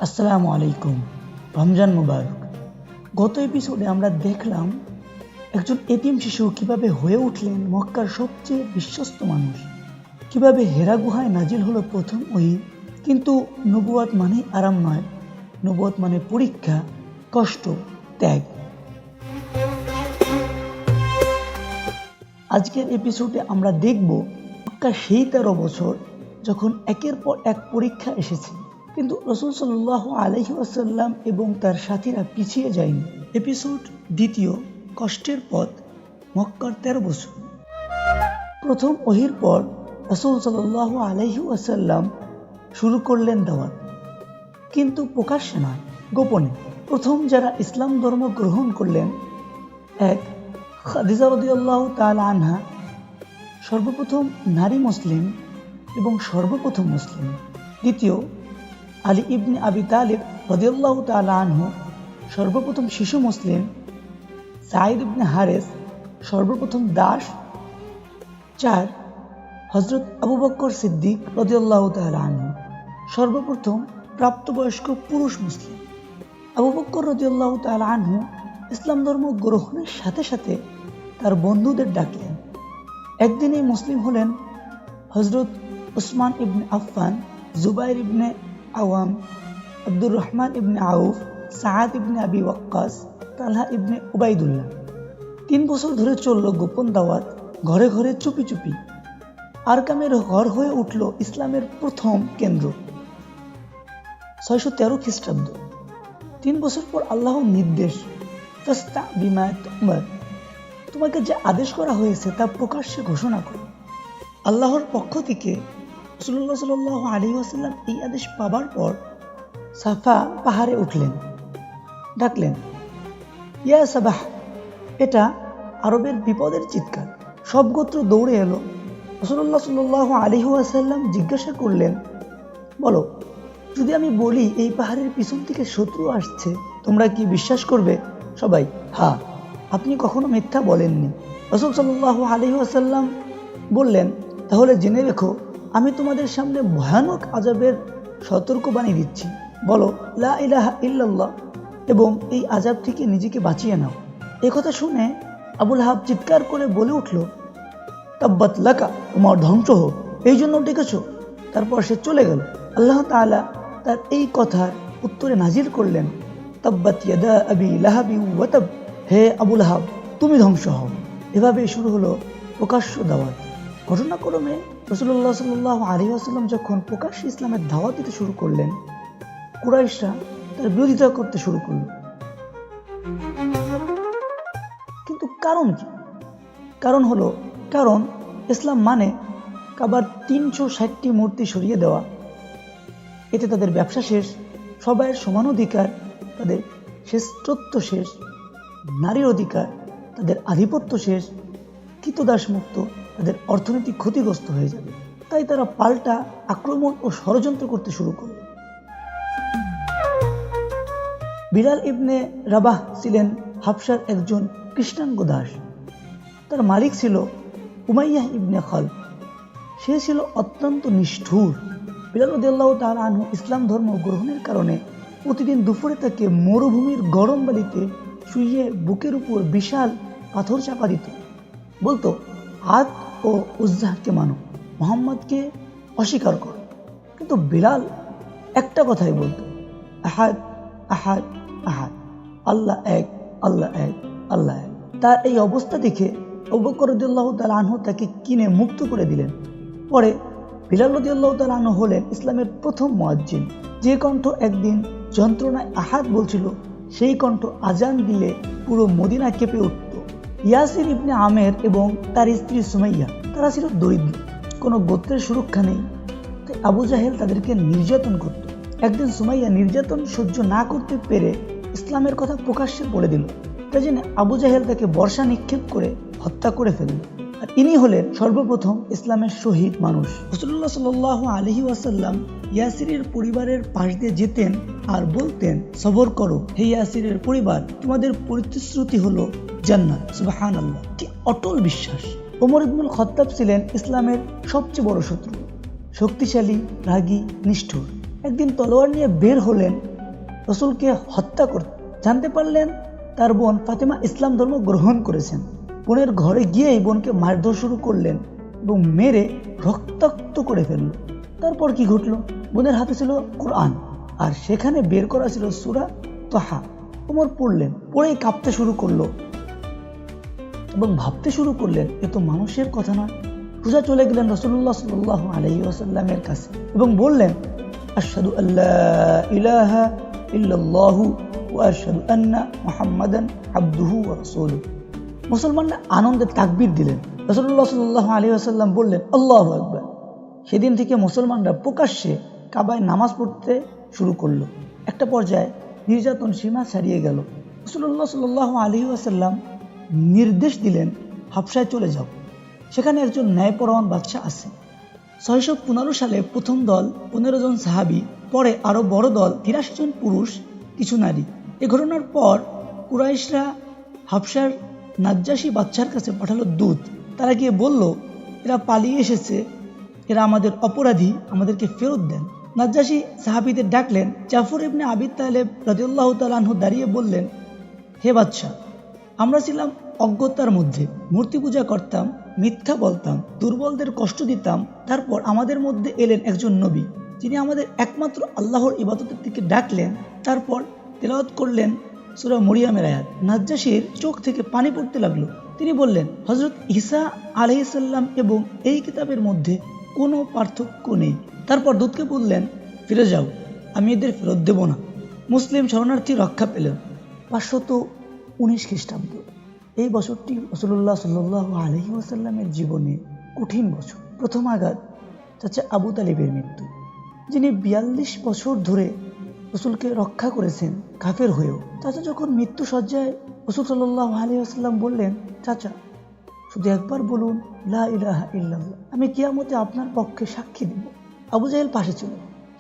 আসসালামু আলাইকুম। রমজান মুবারক। গত এপিসোডে আমরা দেখলাম একজন এতিম শিশু কিভাবে হয়ে উঠলেন মক্কার সবচেয়ে বিশ্বস্ত মানুষ, কিভাবে হেরা গুহায় নাজিল হলো প্রথম ওহী। কিন্তু নবুয়ত মানে আরাম নয়, নবুয়ত মানে পরীক্ষা, কষ্ট, ত্যাগ। আজকের এপিসোডে আমরা দেখব মক্কার সেই 13 বছর যখন একের পর এক পরীক্ষা এসেছে, কিন্তু রাসূল সাল্লাল্লাহু আলাইহি ওয়াসাল্লাম এবং তার সাথীরা পিছিয়ে যায়নি। এপিসোড দ্বিতীয়, কষ্টের পথ, মক্কার 13 বছর। প্রথম ওহীর পর রাসূল সাল্লাল্লাহু আলাইহি ওয়াসাল্লাম শুরু করলেন দাওয়াত, কিন্তু প্রকাশ্যে নয়, গোপনে। প্রথম যারা ইসলাম ধর্ম গ্রহণ করলেন, এক, খাদিজা রাদিয়াল্লাহু তাআলা আনহা, সর্বপ্রথম নারী মুসলিম এবং সর্বপ্রথম মুসলিম। দ্বিতীয়, আলী ইবনে আবি তালিব রাদিয়াল্লাহু তাআলা আনহু, সর্বপ্রথম শিশু মুসলিম। যায়েদ ইবনে হারেস, সর্বপ্রথম দাস। 4, হযরত আবু বকর সিদ্দিক রাদিয়াল্লাহু তাআলা আনহু, সর্বপ্রথম প্রাপ্তবয়স্ক পুরুষ মুসলিম। আবু বকর রাদিয়াল্লাহু তাআলা আনহু ইসলাম ধর্ম গ্রহণের সাথে সাথে তার বন্ধুদের ডাকলেন। একদিনেই মুসলিম হলেন হযরত উসমান ইবনে আফফান, জুবাইর ইবনে আওয়াম, আব্দুর রহমান ইবনে আউফ, সাআদ ইবনে আবি ওয়াক্কাস, তালহা ইবনে উবাইদুল্লাহ। 3 বছর ধরে চলল গোপন দাওয়াত, ঘরে ঘরে চুপি চুপি। আরকামের ঘর হয়ে উঠল ইসলামের প্রথম কেন্দ্র। 613 খ্রিস্টাব্দ। 3 বছর পর আল্লাহর নির্দেশ, ফাস্তা বিমা তুমার, তোমাকে যে আদেশ করা হয়েছে তা প্রকাশ্যে ঘোষণা করো। আল্লাহর পক্ষ থেকে রাসূলুল্লাহ সাল্লাল্লাহু আলাইহি ওয়াসাল্লাম এই আদেশ পাবার পর সাফা পাহাড়ে উঠলেন, ডাকলেন, ইয়া সাবাহ। এটা আরবের বিপদের চিৎকার। সব গোত্র দৌড়ে এলো। রাসূলুল্লাহ সাল্লাল্লাহু আলাইহি ওয়াসাল্লাম জিজ্ঞাসা করলেন, বলো, যদি আমি বলি এই পাহাড়ের পিছন থেকে শত্রু আসছে, তোমরা কি বিশ্বাস করবে? সবাই, হ্যাঁ, আপনি কখনো মিথ্যা বলেননি। রাসূল সাল্লাল্লাহু আলাইহি ওয়াসাল্লাম বললেন, তাহলে জেনে রেখো, আমি তোমাদের সামনে ভয়ানক আযাবের সতর্কবাণী দিচ্ছি। বলো লা ইলাহা ইল্লাল্লাহ এবং এই আযাব থেকে নিজেকে বাঁচিয়ে নাও। এই কথা শুনে আবু লাহাব চিৎকার করে বলে উঠল, তাব্বাত লাকা, তোমার ধ্বংস হোক, এই জন্য ডেকেছো? তারপর সে চলে গেল। আল্লাহ তাআলা তার এই কথার উত্তরে নাজিল করলেন, তাব্বাত ইয়াদা আবি লাহাবি ওয়া তাব, হে আবু লাহাব, তুমি ধ্বংস হও। এভাবেই শুরু হলো প্রকাশ্য দাওয়াত। ঘটনাক্রমে রাসূলুল্লাহ সাল্লাল্লাহু আলাইহি ওয়াসাল্লাম যখন প্রকাশ্যে ইসলামের দাওয়াত দিতে শুরু করলেন, কুরাইশরা তার বিরোধিতা করতে শুরু করল। কিন্তু কারণ কি? কারণ ইসলাম মানে কাবার 360টি মূর্তি সরিয়ে দেওয়া। এতে তাদের ব্যবসা শেষ, সবাইয়ের সমান অধিকার, তাদের শ্রেষ্ঠত্ব শেষ, নারীর অধিকার, তাদের আধিপত্য শেষ, কৃতদাস মুক্ত, তাদের অর্থনৈতিক ক্ষতিগ্রস্ত হয়ে যাবে। তাই তারা পাল্টা আক্রমণ ও ষড়যন্ত্র করতে শুরু করল। বিলাল ইবনে রাবাহ ছিলেন হাবশার একজন কৃষ্ণাঙ্গ দাস। তার মালিক ছিল উমাইয়াহ ইবনে খালদ। সে ছিল অত্যন্ত নিষ্ঠুর। বিলাল রাদিয়াল্লাহু তাআলা আনহু ইসলাম ধর্ম গ্রহণের কারণে প্রতিদিন দুপুরে তাকে মরুভূমির গরম বালিতে শুইয়ে বুকের উপর বিশাল পাথর চাপা দিত। বলতো, আদ ও উজ্জাহকে মানো, মুহাম্মদকে অস্বীকার করো। কিন্তু বিলাল একটা কথাই বলতো, আহাদ আহাদ আহাদ, আল্লাহ এক, আল্লাহ এক, আল্লাহ এক। তার এই অবস্থা দেখে আবু বকর রাদিয়াল্লাহু তাআলা আনহু তাকে কিনে মুক্ত করে দিলেন। পরে বিলাল রাদিয়াল্লাহু তাআলা আনহু হলেন ইসলামের প্রথম মুয়াজ্জিন। যে কণ্ঠ একদিন যন্ত্রণায় আহাদ বলছিল, সেই কণ্ঠ আজান দিলে পুরো মদিনা কেঁপে উঠত। ইয়াসির ইবনে আমের এবং তার স্ত্রী সুমাইয়া, তারা ছিল দরিদ্র, কোনো গোত্রের সুরক্ষা নেই, তাই আবু জাহেল তাদেরকে নির্যাতন করত। একদিন সুমাইয়া নির্যাতন সহ্য না করতে পেরে ইসলামের কথা প্রকাশ্যে বলে দিল। তাই জন্য আবু জাহেল তাকে বর্ষা নিক্ষেপ করে হত্যা করে ফেলল। আর ইনি হলেন সর্বপ্রথম ইসলামের শহীদ মানুষ। রাসূলুল্লাহ সাল্লাল্লাহু আলাইহি ওয়াসাল্লাম ইয়াসিরের পরিবারের পাশ দিয়ে যেতেন আর বলতেন, সবর করো হে ইয়াসিরের পরিবার, তোমাদের প্রতিশ্রুতি হলো জান্নাত। সুবহানাল্লাহ, কি অটল বিশ্বাস! ওমর ইবনুল খাত্তাব ছিলেন ইসলামের সবচেয়ে বড় শত্রু, শক্তিশালী, রাগী, নিষ্ঠুর। একদিন তলোয়ার নিয়ে বের হলেন রসুলকে হত্যা করতে। জানতে পারলেন তার বোন ফাতেমা ইসলাম ধর্ম গ্রহণ করেছেন। বোনের ঘরে গিয়েই বোনকে মারধর শুরু করলেন এবং মেরে রক্তাক্ত করে ফেলল। তারপর কি ঘটল? বোনের হাতে ছিল কোরআন, আর সেখানে বের করা ছিল সূরা তাহা। ওমর পড়লেন, পড়েই কাঁপতে শুরু করলো এবং ভাবতে শুরু করলেন এ তো মানুষের কথা নয়। সোজা চলে গেলেন রাসূলুল্লাহ সাল্লাল্লাহু আলাইহি ওয়াসাল্লামের কাছে এবং বললেন, আশহাদু আল্লা ইলাহা ইল্লাল্লাহু ওয়া আশহাদু আন্না মুহাম্মাদান আবদুহু ওয়া রাসূলুহু। মুসলমানরা আনন্দে তাকবীর দিলেন। রাসূলুল্লাহ সাল্লাল্লাহু আলাইহি ওয়াসাল্লাম বললেন, আল্লাহু আকবার। সেদিন থেকে মুসলমানরা প্রকাশ্যে কাবায় নামাজ পড়তে শুরু করলো। একটা পর্যায়ে নির্যাতন সীমা ছাড়িয়ে গেল। রাসূলুল্লাহ সাল্লাল্লাহু আলাইহি ওয়াসাল্লাম নির্দেশ দিলেন, হাবশায় চলে যাও, সেখানে একজন ন্যায়পরায়ণ বাদশা আছে। 615 সালে প্রথম দল 15 জন সাহাবী, পরে আরো বড় দল 83 জন পুরুষ, কিছু নারী। এ ঘটনার পর কুরাইশরা হাবশার নাজ্জাশী বাদশার কাছে পাঠালো দূত। তারা গিয়ে বলল, এরা পালিয়ে এসেছে, এরা আমাদের অপরাধী, আমাদেরকে ফেরত দেন। নাজ্জাশী সাহাবীদের ডাকলেন। জাফর ইবনে আবি তালেব রাদিয়াল্লাহু তাআলা আনহু দাঁড়িয়ে বললেন, হে বাদশা, আমরা ছিলাম অজ্ঞতার মধ্যে, মূর্তি পূজা করতাম, মিথ্যা বলতাম, দুর্বলদের কষ্ট দিতাম। তারপর আমাদের মধ্যে এলেন একজন নবী, যিনি আমাদের একমাত্র আল্লাহর ইবাদতের দিকে ডাকলেন। তারপর তেলাওয়াত করলেন সূরা মরিয়মের আয়াত। নাজ্জাশীর চোখ থেকে পানি পড়তে লাগলো। তিনি বললেন, হযরত ঈসা আলাইহিস সালাম এবং এই কিতাবের মধ্যে কোনো পার্থক্য নেই। তারপর দূতকে বললেন, ফিরে যাও, আমি এদের ফেরত দেব না। মুসলিম শরণার্থী রক্ষা পেলেন। 519 খ্রিস্টাব্দ। এই বছরটি রাসূলুল্লাহ সাল্লাল্লাহু আলাইহি ওয়াসাল্লামের জীবনে কঠিন বছর। প্রথম আঘাত চাচা আবু তালিবের মৃত্যু, যিনি 42 বছর ধরে রাসূলকে রক্ষা করেছেন কাফের হয়েও। চাচা যখন মৃত্যু সজ্জায়, রাসূল সাল্লাল্লাহু আলাইহি ওয়াসাল্লাম বললেন, চাচা শুধু একবার বলুন লা ইলাহা ইল্লাল্লাহ, আমি কিয়ামতে আপনার পক্ষে সাক্ষী দেব। আবু জাহেল পাশে ছিল।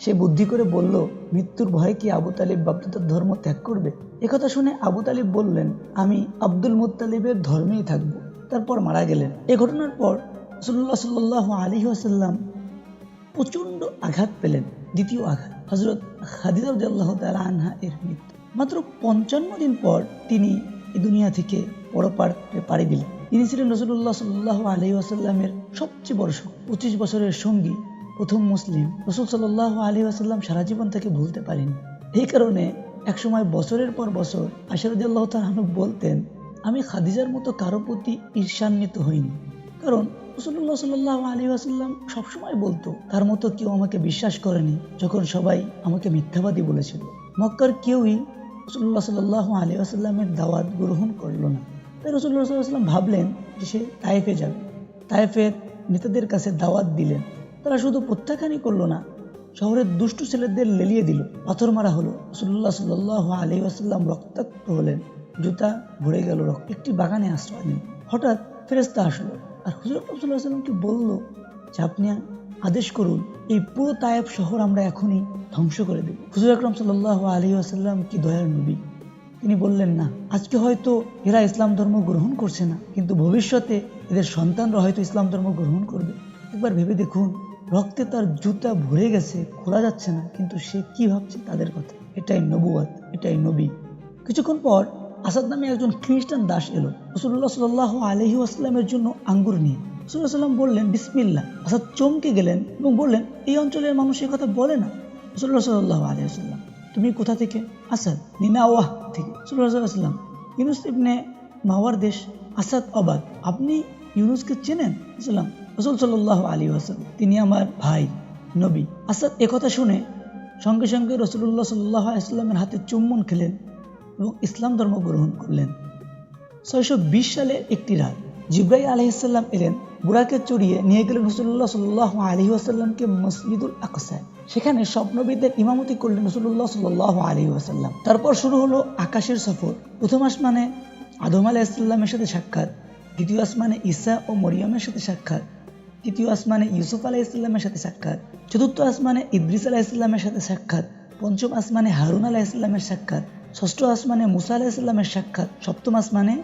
সে বুদ্ধি করে বলল, মৃত্যুর ভয়ে কি আবু তালিব বাপদাদার ধর্ম ত্যাগ করবে? একথা শুনে আবু তালিব বললেন, আমি আব্দুল মুত্তালিবের ধর্মেই থাকব। তারপর মারা গেলেন। এ ঘটনার পর রাসূলুল্লাহ সাল্লাল্লাহু আলাইহি ওয়াসাল্লাম প্রচন্ড আঘাত পেলেন। দ্বিতীয় আঘাত হযরত খাদিজা রাদিয়াল্লাহু তাআলা আনহা এর মৃত্যু। মাত্র 55 দিন পর তিনি এই দুনিয়া থেকে পরপারে পাড়ি দিলেন। তিনি ছিলেন রাসূলুল্লাহ সাল্লাল্লাহু আলাইহি ওয়াসাল্লামের সবচেয়ে বড় 25 বছরের সঙ্গী, প্রথম মুসলিম। রাসূল সাল্লাল্লাহু আলাইহি ওয়াসাল্লাম সারা জীবন তাকে ভুলতে পারেন। এই কারণে একসময় বছরের পর বছর আয়েশা রাদিয়াল্লাহু তাআলা আনহা বলতেন, আমি খাদিজার মতো কারো প্রতি ঈর্ষান্বিত হইনি, কারণ রাসূলুল্লাহ সাল্লাল্লাহু আলাইহি ওয়াসাল্লাম সবসময় বলতো, তার মতো কেউ আমাকে বিশ্বাস করেনি যখন সবাই আমাকে মিথ্যাবাদী বলেছিল। মক্কার কেউই রাসূলুল্লাহ সাল্লাল্লাহু আলাইহি ওয়াসাল্লামের দাওয়াত গ্রহণ করল না। তাই রাসূলুল্লাহ সাল্লাল্লাহু আলাইহি ওয়াসাল্লাম ভাবলেন যে সে তায়েফে যাবে। তায়েফের নেতাদের কাছে দাওয়াত দিলেন। তারা শুধু প্রত্যাখ্যানই করলো না, শহরের দুষ্টু ছেলেদের লেলিয়ে দিল, পাথর মারা হলো। রাসূলুল্লাহ সাল্লাল্লাহু আলাইহি ওয়াসাল্লাম রক্তাক্ত হলেন, জুতা ভরে গেল রক্ত। একটি বাগানে আশ্রয় নিলেন। হঠাৎ ফেরেশতা আসলো আর হুজুর সাল্লাল্লাহু আলাইহি ওয়াসাল্লামকে বলল যে আপনি আদেশ করুন, এই পুরো তায়েফ শহর আমরা এখনই ধ্বংস করে দেব। হুজুর আকরাম সাল্লাল্লাহু আলাইহি ওয়াসাল্লাম কি দয়ার নবী, তিনি বললেন, না, আজকে হয়তো এরা ইসলাম ধর্ম গ্রহণ করছে না, কিন্তু ভবিষ্যতে এদের সন্তানরা হয়তো ইসলাম ধর্ম গ্রহণ করবে। একবার ভেবে দেখুন, রক্তে তার জুতা ভরে গেছে, খোলা যাচ্ছে না, কিন্তু সে কি ভাবছে তাদের কথা। এটাই নবুয়ত, এটাই নবী। কিছুক্ষণ পর আসাদ নামে একজন খ্রিস্টান দাস এলো রাসূলুল্লাহ সাল্লাল্লাহু আলাইহি ওয়াসাল্লামের জন্য আঙ্গুর নিয়ে। রাসূলুল্লাহ সাল্লাম বললেন, বিসমিল্লাহ। আসাদ চমকে গেলেন এবং বললেন, এই অঞ্চলের মানুষ এই কথা বলে না। রাসূলুল্লাহ সাল্লাল্লাহু আলাইহি ওয়াসাল্লাম, তুমি কোথা থেকে? আসাদ, নিনাওয়াহ থেকে। রাসূলুল্লাহ সাল্লাল্লাহু আলাইহি ওয়াসাল্লাম, ইউনুস ইবনে মাওয়ার দেশ। আসাদ অবাক, আপনি ইউনুসকে চেনেন? রাসূল সাল্লাল্লাহু আলাইহি ওয়াসাল্লাম, তিনি আমার ভাই, নবী। আসাদ একথা শুনে সঙ্গে সঙ্গে রাসূলুল্লাহ সাল্লাল্লাহু আলাইহি ওয়াসাল্লামের হাতে চুম্বন খেলেন এবং ইসলাম ধর্ম গ্রহণ করলেন। 620 সালের একটি রাত জিবরাইল আলাইহিস সালাম এলেন, বুরাকে চড়িয়ে নিয়ে গেলেন রাসূলুল্লাহ সাল্লাল্লাহু আলাইহি ওয়াসাল্লামকে মসজিদুল আকসায়। সেখানে সব নবীদের ইমামতি করলেন রাসূলুল্লাহ সাল্লাল্লাহু আলাইহি ওয়াসাল্লাম। তারপর শুরু হলো আকাশের সফর। প্রথম আসমানে আদম আলাইহিস সালামের সাথে সাক্ষাৎ, দ্বিতীয় আসমানে ঈসা ও মরিয়মের সাথে সাক্ষাৎ, তৃতীয় আসমানে ইউসুফ আলাইহিস সালামের সাথে সাক্ষাৎ, চতুর্থ আসমানে ইদ্রিস আলাইহিস সালামের সাথে সাক্ষাৎ, পঞ্চম আসমানে হারুন আলাইহিস সালামের সাক্ষাৎ, ষষ্ঠ আসমানে মুসা আলাইহিস সালামের সাক্ষাৎ, সপ্তম আসমানে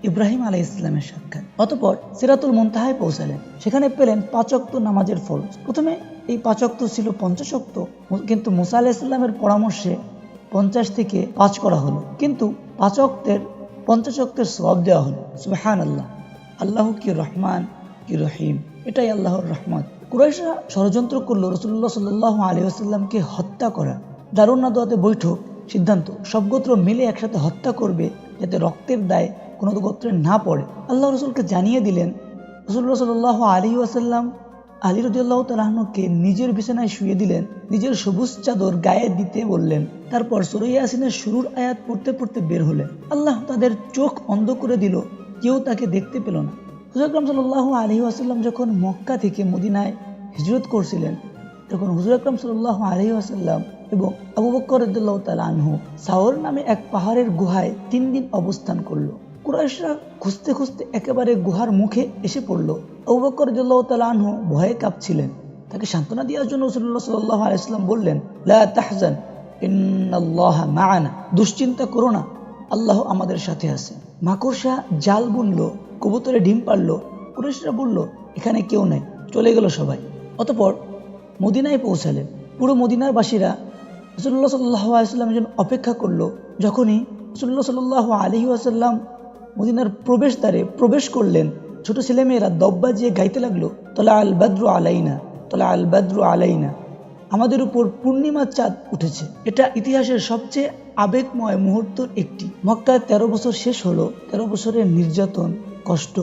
ইব্রাহিম আলাইহিস সালামের সাক্ষাৎ। অতঃপর সিরাতুল মুনতাহায় পৌঁছালেন। সেখানে পেলেন 5 ওয়াক্ত নামাজের ফরজ। প্রথমে এই 5 ওয়াক্ত ছিল 50 ওয়াক্ত, কিন্তু মুসা আলাইহিস সালামের পরামর্শে 50 থেকে 5 করা হলো, কিন্তু 5 ওয়াক্তের 50 ওয়াক্তের সওয়াব দেওয়া হলো। সুবহানাল্লাহ, আল্লাহ কি রহমান কি রহিম, এটাই আল্লাহর রহমত। কুরাইশরা ষড়যন্ত্র করলো রাসূলুল্লাহ সাল্লাল্লাহু আলাইহি ওয়াসাল্লামকে হত্যা করা। দারুন নাদওয়াতে বৈঠক, সিদ্ধান্ত সব গোত্র মিলে একসাথে হত্যা করবে, যাতে রক্তের দায় কোনো গোত্রের না পড়ে। আল্লাহ রসুলকে জানিয়ে দিলেন। রাসূলুল্লাহ সাল্লাল্লাহু আলাইহি ওয়াসাল্লাম আলী রাদিয়াল্লাহু তাআলা আনহুকে নিজের বিছানায় শুয়ে দিলেন, নিজের সবুজ চাদর গায়ে দিতে বললেন। তারপর সূরা ইয়াসিনের শুরুর আয়াত পড়তে পড়তে বের হলেন। আল্লাহ তাদের চোখ অন্ধ করে দিল, কেউ তাকে দেখতে পেল না। হুজুর আকরাম সাল্লাল্লাহু আলাইহি ওয়াসাল্লাম যখন মক্কা থেকে মদিনায় হিজরত করছিলেন, তখন হুজুর আকরাম সাল্লাল্লাহু আলাইহি ওয়াসাল্লাম এবং আবু বকর রাদিয়াল্লাহু তাআলা আনহু সাওর নামে এক পাহাড়ের গুহায় 3 দিন অবস্থান করলো। কুরাইশরা খুঁজতে খুঁজতে একেবারে গুহার মুখে এসে পড়ল। আবু বকর রাদিয়াল্লাহু তাআলা আনহু ভয়ে কাঁপছিলেন। তাকে সান্ত্বনা দেওয়ার জন্য রাসূলুল্লাহ সাল্লাল্লাহু আলাইহি ওয়াসাল্লাম বললেন, লা তাহজান ইন্নাল্লাহা মা'ানা, দুশ্চিন্তা করো না, আল্লাহ আমাদের সাথে আছে। মাকড়সা জাল বুনলো, কবুতরে ডিম পারলো। কুরাইশরা বলল, এখানে কেউ নাই, চলে গেল সবাই। অতঃপর মদিনায় পৌঁছালেন। পুরো মদিনার বাসীরা রাসূলুল্লাহ সাল্লাল্লাহু আলাইহি ওয়াসাল্লামের জন্য অপেক্ষা করলো। যখনই রাসূলুল্লাহ সাল্লাল্লাহু আলাইহি ওয়াসাল্লাম মদিনার প্রবেশদ্বারে প্রবেশ করলেন, ছোট ছেলেমেয়েরা দব্বা দিয়ে গাইতে লাগলো, তলা আল বাদরু আলাইনা, তলা আল বাদরু আলাইনা, আমাদের উপর পূর্ণিমার চাঁদ উঠেছে। এটা ইতিহাসের সবচেয়ে আবেগময় মুহূর্তের একটি। মক্কায় 13 বছর শেষ হলো, 13 বছরের নির্যাতন, কষ্ট,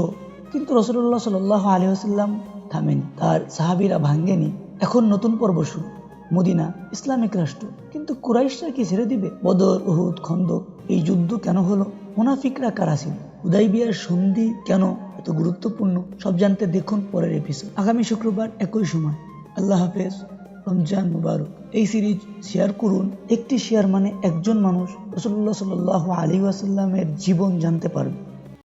কিন্তু রাসূলুল্লাহ সাল্লাল্লাহু আলাইহি ওয়াসাল্লাম থামেনি, তার সাহাবীরা ভাঙ্গেনি। এখন নতুন পর্ব শুরু, মদিনা ইসলামিক রাষ্ট্র। কিন্তু কুরাইশরা কি ছেড়ে দিবে? বদর, উহুদ, খন্দক, এই যুদ্ধ কেন হলো? মুনাফিকরা কারা ছিল? হুদাইবিয়ার সন্ধি কেন এত গুরুত্বপূর্ণ? সব জানতে দেখুন পরের এপিসোড, আগামী শুক্রবার একই সময়। আল্লাহ হাফেজ, রমজান মুবারক। এই সিরিজ শেয়ার করুন। একটি শেয়ার মানে একজন মানুষ রাসূলুল্লাহ সাল্লাল্লাহু আলাইহি ওয়াসাল্লামের জীবন জানতে পারবে।